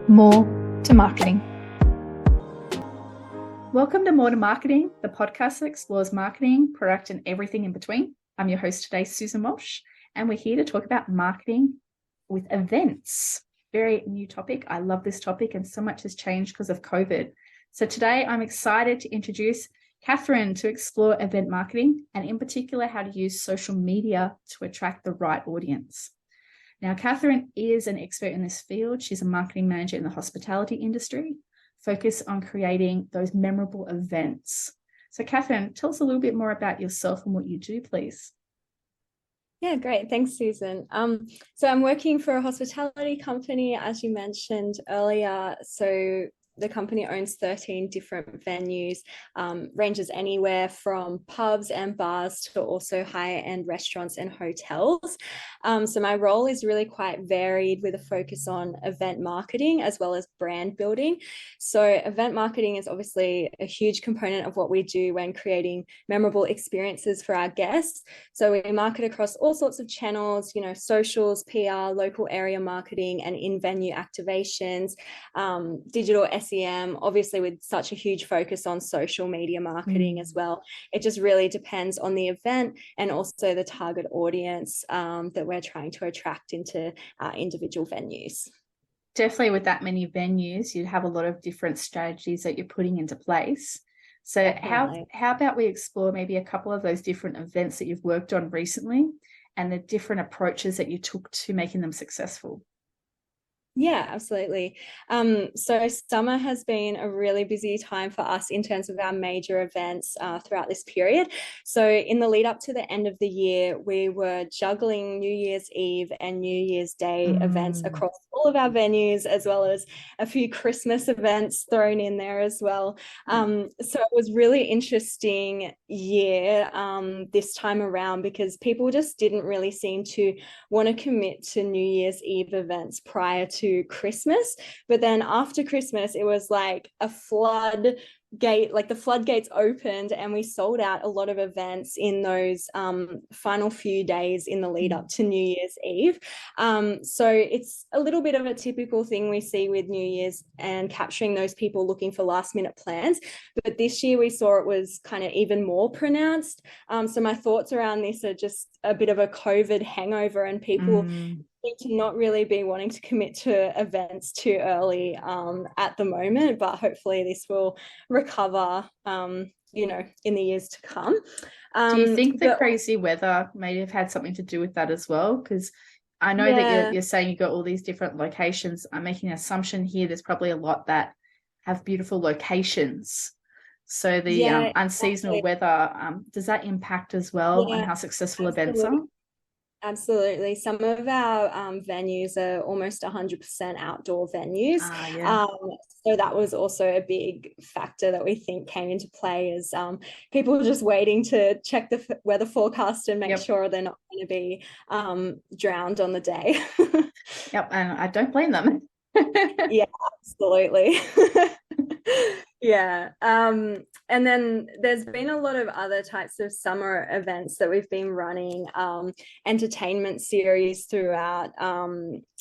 more to marketing. Welcome to More to Marketing, the podcast that explores marketing, product, and everything in between. I'm your host today, Susan Walsh, and we're here to talk about marketing with events. Very new topic. I love this topic, and so much has changed because of COVID. So today I'm excited to introduce Catherine to explore event marketing, and in particular, how to use social media to attract the right audience. Now, Catherine is an expert in this field. She's a marketing manager in the hospitality industry, focused on creating those memorable events. So, Catherine, tell us a little bit more about yourself and what you do, please. Yeah, great. Thanks, Susan. So I'm working for a hospitality company, as you mentioned earlier. So the company owns 13 different venues, ranges anywhere from pubs and bars to also higher-end restaurants and hotels. So my role is really quite varied, with a focus on event marketing as well as brand building. So event marketing is obviously a huge component of what we do when creating memorable experiences for our guests. So we market across all sorts of channels, socials, PR, local area marketing, and in-venue activations, digital SEM, obviously with such a huge focus on social media marketing as well. It just really depends on the event and also the target audience that we're trying to attract into our individual venues. Definitely, with that many venues, you'd have a lot of different strategies that you're putting into place. So how about we explore maybe a couple of those different events that you've worked on recently and the different approaches that you took to making them successful? Yeah, absolutely. So summer has been a really busy time for us in terms of our major events throughout this period. So in the lead up to the end of the year, we were juggling New Year's Eve and New Year's Day events across all of our venues, as well as a few Christmas events thrown in there as well. So it was really interesting year this time around, because people just didn't really seem to want to commit to New Year's Eve events prior to Christmas. But then after Christmas, it was like a floodgate, like the floodgates opened, and we sold out a lot of events in those final few days in the lead up to New Year's Eve. So it's a little bit of a typical thing we see with New Year's and capturing those people looking for last minute plans. But this year we saw it was kind of even more pronounced. So my thoughts around this are just a bit of a COVID hangover, and people need to not really be wanting to commit to events too early at the moment, but hopefully this will recover in the years to come. Do you think the crazy weather may have had something to do with that as well? Because I know that you're saying you've got all these different locations. I'm making an assumption here there's probably a lot that have beautiful locations. So the unseasonal weather, does that impact as well on how successful events are? Absolutely. Some of our venues are almost 100% outdoor venues. So that was also a big factor that we think came into play, as people were just waiting to check the weather forecast and make sure they're not going to be drowned on the day. Yep, and I don't blame them. Yeah, absolutely. Yeah. And then there's been a lot of other types of summer events that we've been running, entertainment series throughout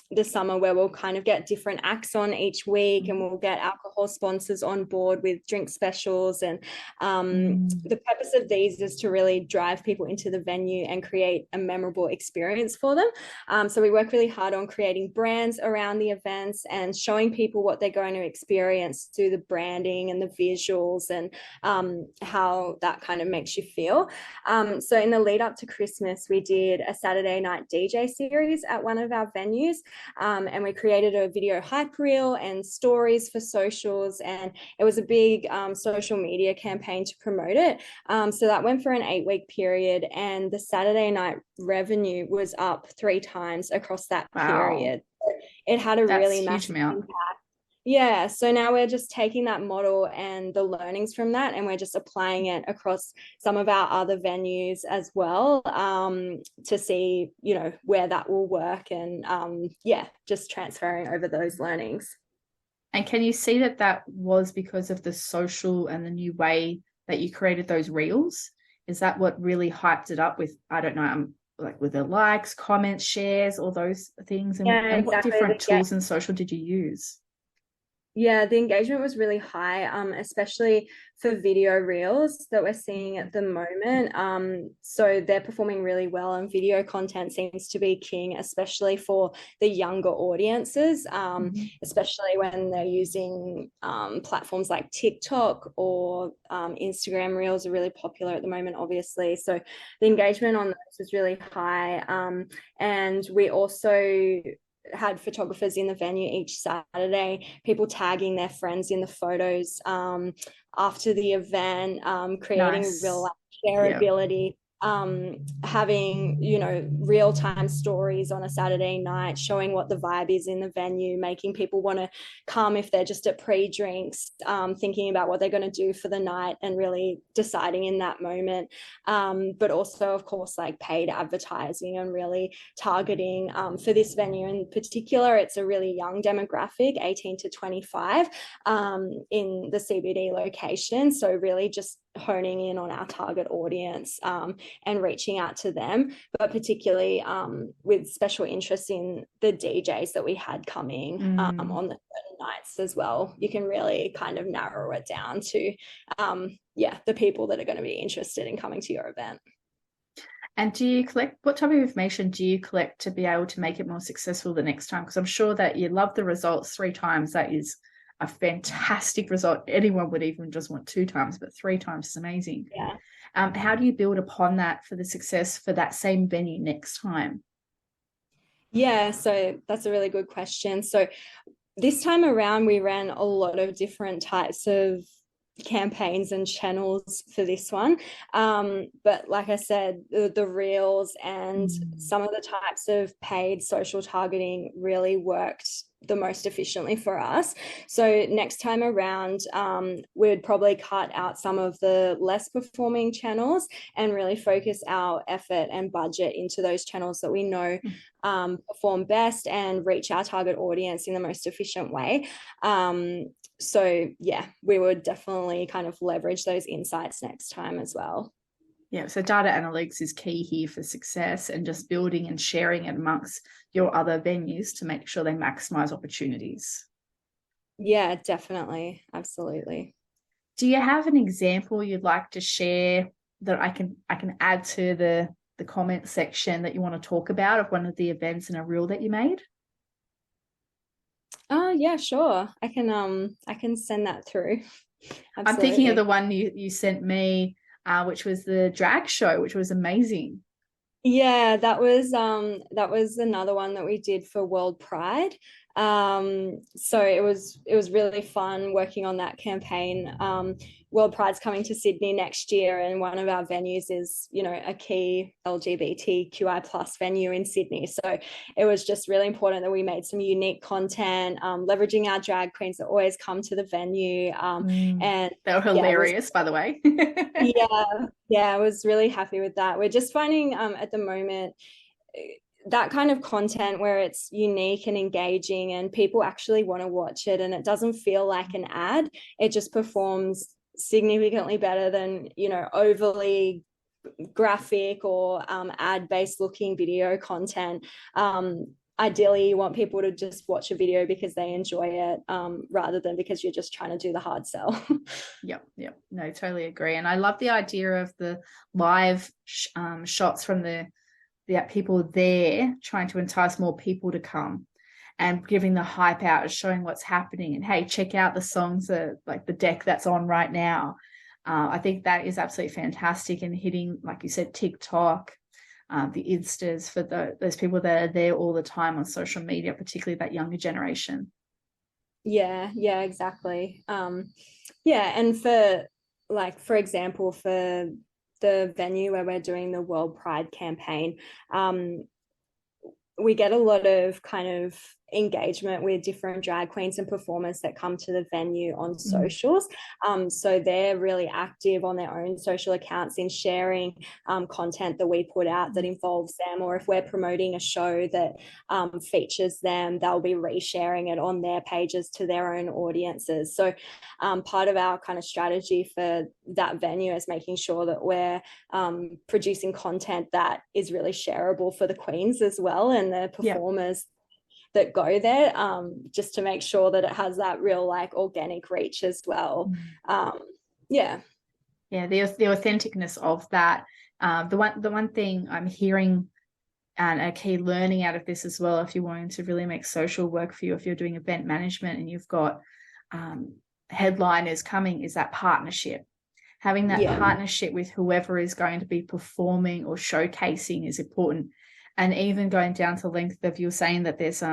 the summer, where we'll kind of get different acts on each week, and we'll get alcohol sponsors on board with drink specials. And the purpose of these is to really drive people into the venue and create a memorable experience for them. So we work really hard on creating brands around the events and showing people what they're going to experience through the branding and the visuals, and how that kind of makes you feel. So in the lead up to Christmas, we did a Saturday night DJ series at one of our venues. And we created a video hype reel and stories for socials, and it was a big social media campaign to promote it. So that went for an 8-week period, and the Saturday night revenue was up 3 times across that period. It had a really massive impact. Yeah, so now we're just taking that model and the learnings from that, and we're just applying it across some of our other venues as well, to see, where that will work, and just transferring over those learnings. And can you see that was because of the social and the new way that you created those reels? Is that what really hyped it up with, I don't know, like with the likes, comments, shares, all those things? And what different tools in social did you use? Yeah, the engagement was really high, especially for video reels that we're seeing at the moment. So they're performing really well, and video content seems to be king, especially for the younger audiences, especially when they're using platforms like TikTok or Instagram reels are really popular at the moment, obviously. So the engagement on those was really high. And we also had photographers in the venue each Saturday, people tagging their friends in the photos after the event, creating Nice. real life shareability. Having, you know, real-time stories on a Saturday night, showing what the vibe is in the venue, making people want to come if they're just at pre-drinks, thinking about what they're going to do for the night and really deciding in that moment. But also, of course, like paid advertising and really targeting for this venue in particular. It's a really young demographic, 18 to 25, in the CBD location. So really just honing in on our target audience and reaching out to them, but particularly with special interest in the DJs that we had coming on the certain nights as well. You can really kind of narrow it down to the people that are going to be interested in coming to your event. And do you collect, what type of information do you collect to be able to make it more successful the next time? Because I'm sure that you love the results 3 times. That is a fantastic result. Anyone would even just want 2 times, but 3 times is amazing. Yeah. How do you build upon that for the success for that same venue next time? Yeah, so that's a really good question. So this time around, we ran a lot of different types of campaigns and channels for this one. But like I said, the reels and some of the types of paid social targeting really worked the most efficiently for us. So next time around, we'd probably cut out some of the less performing channels and really focus our effort and budget into those channels that we know perform best and reach our target audience in the most efficient way. So yeah, we would definitely kind of leverage those insights next time as well. Yeah, so data analytics is key here for success, and just building and sharing it amongst your other venues to make sure they maximize opportunities. Yeah, definitely. Absolutely. Do you have an example you'd like to share that I can add to the comment section that you want to talk about of one of the events and a reel that you made? Oh yeah, sure. I can send that through. Absolutely. I'm thinking of the one you sent me, which was the drag show, which was amazing. Yeah, that was another one that we did for World Pride. So it was really fun working on that campaign. World Pride's coming to Sydney next year, and one of our venues is, you know, a key LGBTQI plus venue in Sydney. So it was just really important that we made some unique content, leveraging our drag queens that always come to the venue. And they were hilarious, by the way. yeah, I was really happy with that. We're just finding at the moment that kind of content where it's unique and engaging and people actually want to watch it and it doesn't feel like an ad. It just performs significantly better than, you know, overly graphic or ad-based looking video content. Ideally, you want people to just watch a video because they enjoy it, rather than because you're just trying to do the hard sell. Yep. No, totally agree. And I love the idea of the live shots from the people there, trying to entice more people to come and giving the hype out, showing what's happening. And hey, check out the songs like the deck that's on right now. I think that is absolutely fantastic, and hitting, like you said, TikTok, the Instas for those people that are there all the time on social media, particularly that younger generation. Yeah, exactly. And for example, for the venue where we're doing the World Pride campaign, we get a lot of kind of engagement with different drag queens and performers that come to the venue on socials. So they're really active on their own social accounts in sharing content that we put out that involves them, or if we're promoting a show that features them, they'll be resharing it on their pages to their own audiences. So part of our kind of strategy for that venue is making sure that we're producing content that is really shareable for the queens as well and the performers that go there, just to make sure that it has that real like organic reach as well. Yeah. Yeah, the authenticness of that. The one thing I'm hearing and a key learning out of this as well, if you're wanting to really make social work for you, if you're doing event management and you've got headliners coming, is that partnership. Having that partnership with whoever is going to be performing or showcasing is important. And even going down to length of, you're saying that there's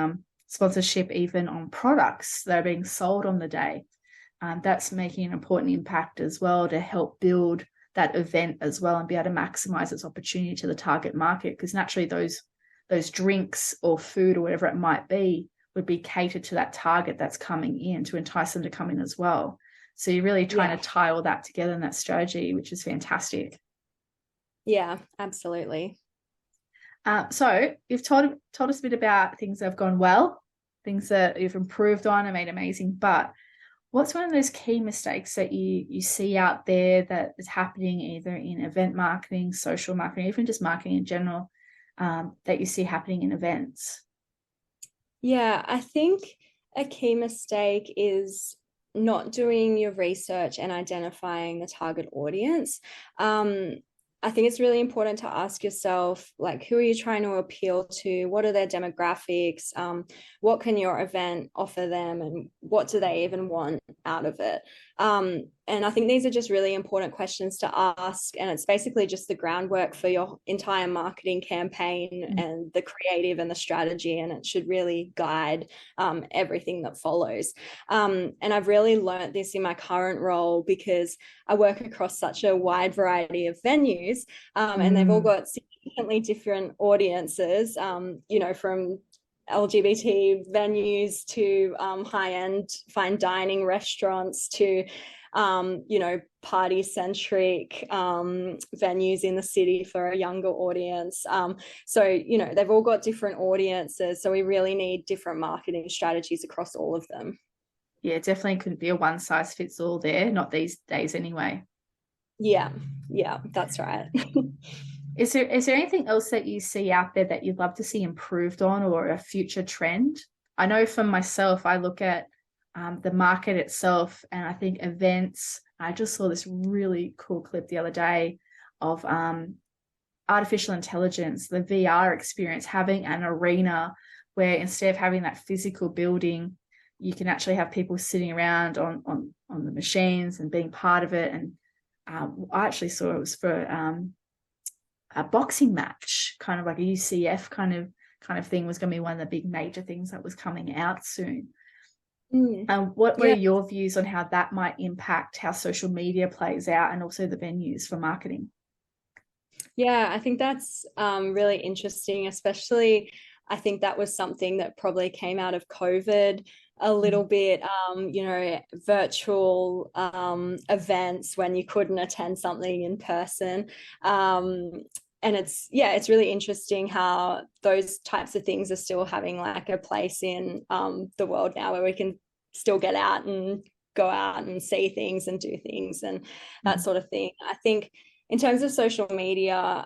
sponsorship even on products that are being sold on the day. That's making an important impact as well to help build that event as well and be able to maximize its opportunity to the target market, because naturally those drinks or food or whatever it might be would be catered to that target that's coming in to entice them to come in as well. So you're really trying to tie all that together in that strategy, which is fantastic. Yeah, absolutely. So you've told us a bit about things that have gone well, things that you've improved on and made amazing, but what's one of those key mistakes that you see out there that is happening either in event marketing, social marketing, even just marketing in general, that you see happening in events? Yeah, I think a key mistake is not doing your research and identifying the target audience. I think it's really important to ask yourself, like, who are you trying to appeal to? What are their demographics? What can your event offer them? And what do they even want out of it? And I think these are just really important questions to ask. And it's basically just the groundwork for your entire marketing campaign and the creative and the strategy. And it should really guide everything that follows. And I've really learned this in my current role because I work across such a wide variety of venues, and they've all got significantly different audiences, you know, from LGBT venues to high-end fine dining restaurants to you know, party-centric venues in the city for a younger audience. So, you know, they've all got different audiences. So we really need different marketing strategies across all of them. Yeah, definitely couldn't be a one size fits all there, not these days anyway. Yeah, that's right. Is there anything else that you see out there that you'd love to see improved on, or a future trend? I know for myself, I look at the market itself, and I think events. I just saw this really cool clip the other day of artificial intelligence, the VR experience, having an arena where instead of having that physical building, you can actually have people sitting around on the machines and being part of it. And I actually saw it was for a boxing match, kind of like a UCF kind of thing, was going to be one of the big major things that was coming out soon. What are your views on how that might impact how social media plays out and also the venues for marketing? Yeah, I think that's really interesting, especially I think that was something that probably came out of COVID a little bit, you know, virtual events when you couldn't attend something in person. And it's really interesting how those types of things are still having like a place in the world now, where we can still get out and go out and see things and do things and that sort of thing. I think in terms of social media,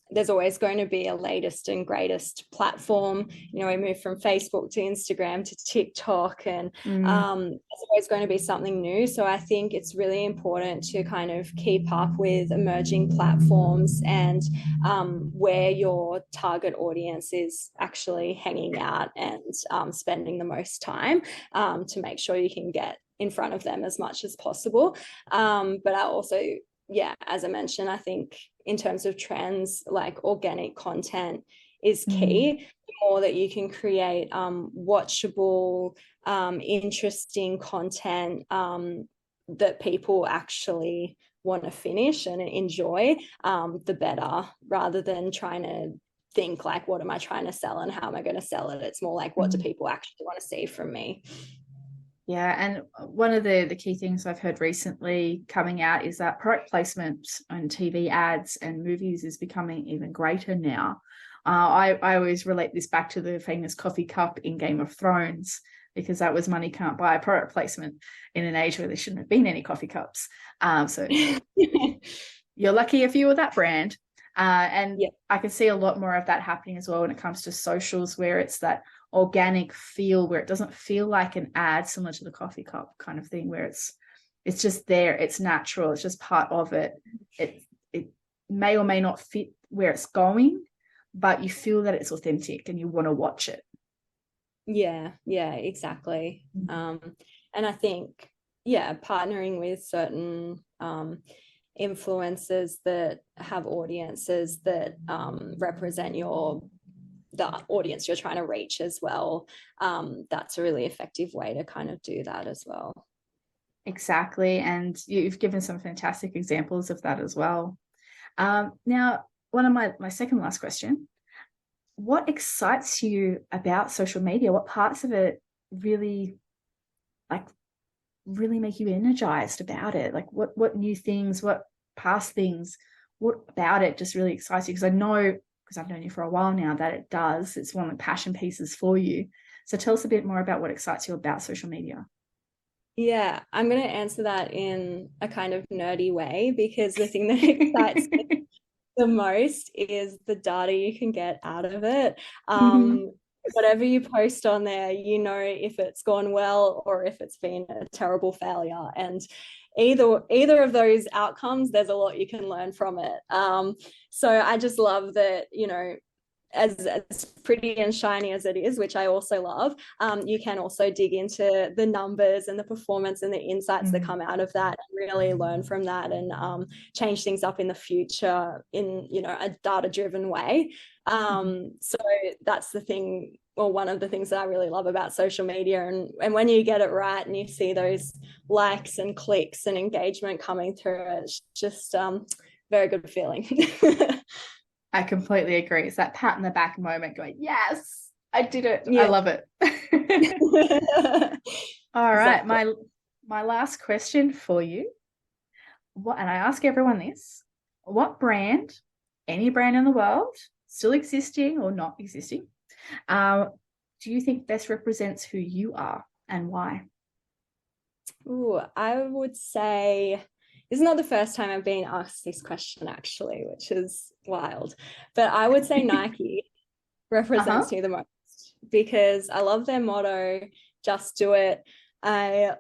there's always going to be a latest and greatest platform. You know, we moved from Facebook to Instagram to TikTok, and there's always going to be something new. So I think it's really important to kind of keep up with emerging platforms and where your target audience is actually hanging out and spending the most time, to make sure you can get in front of them as much as possible. But I also, as I mentioned, I think in terms of trends, like organic content is key. The more that you can create watchable, interesting content that people actually want to finish and enjoy, the better, rather than trying to think like, what am I trying to sell and how am I going to sell it? It's more like, what do people actually want to see from me? Yeah, and one of the key things I've heard recently coming out is that product placement on TV ads and movies is becoming even greater now. I always relate this back to the famous coffee cup in Game of Thrones, because that was money can't buy product placement in an age where there shouldn't have been any coffee cups. So you're lucky if you were that brand. And I can see a lot more of that happening as well when it comes to socials, where it's that organic feel, where it doesn't feel like an ad, similar to the coffee cup kind of thing, where it's just there, it's natural, it's just part of it. It may or may not fit where it's going, but you feel that it's authentic and you want to watch it. Yeah, exactly. And I think, partnering with certain influencers that have audiences that represent the audience you're trying to reach as well. That's a really effective way to kind of do that as well. Exactly. And you've given some fantastic examples of that as well. Now, one of my second last question, what excites you about social media? What parts of it really make you energized about it? Like what new things, what past things, what about it just really excites you? Because I know, because I've known you for a while now, that it does. It's one of the passion pieces for you. So tell us a bit more about what excites you about social media. Yeah, I'm going to answer that in a kind of nerdy way, because the thing that excites me the most is the data you can get out of it. Whatever you post on there, if it's gone well or if it's been a terrible failure. And either of those outcomes, there's a lot you can learn from it. So I just love that, as pretty and shiny as it is, which I also love, you can also dig into the numbers and the performance and the insights that come out of that, and really learn from that, and change things up in the future in a data-driven way. So that's the thing, or one of the things that I really love about social media. And when you get it right and you see those likes and clicks and engagement coming through, it's just very good feeling. I completely agree. It's that pat in the back moment going, yes, I did it. Yeah. I love it. All right. Exactly. My last question for you. And I ask everyone this, what brand, any brand in the world, still existing or not existing, do you think best represents who you are and why? Ooh, I would say, this is not the first time I've been asked this question, actually, which is wild. But I would say Nike represents me the most, because I love their motto, just do it. I,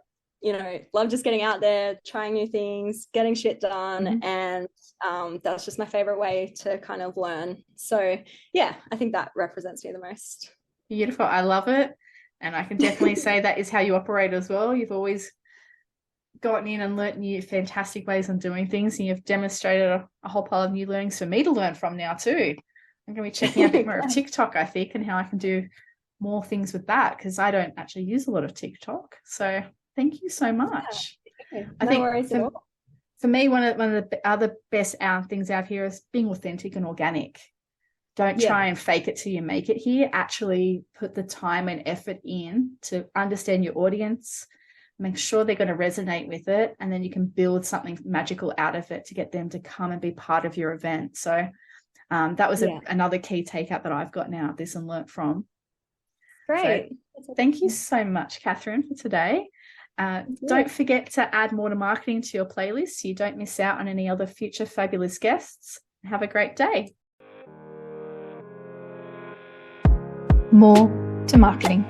love just getting out there, trying new things, getting shit done. And that's just my favorite way to kind of learn. So yeah, I think that represents me the most. Beautiful. I love it. And I can definitely say that is how you operate as well. You've always gotten in and learnt new fantastic ways of doing things, and you've demonstrated a whole pile of new learnings for me to learn from now too. I'm going to be checking out a bit more of TikTok, I think, and how I can do more things with that, because I don't actually use a lot of TikTok. So thank you so much. Yeah. Okay. No worries at all. For me, one of the other best things out here is being authentic and organic. Don't try and fake it till you make it here. Actually put the time and effort in to understand your audience, make sure they're going to resonate with it, and then you can build something magical out of it to get them to come and be part of your event. So that was another key takeout that I've gotten out of this and learnt from. Great. So thank you so much, Catherine, for today. Don't forget to add More to Marketing to your playlist so you don't miss out on any other future fabulous guests. Have a great day. More to Marketing.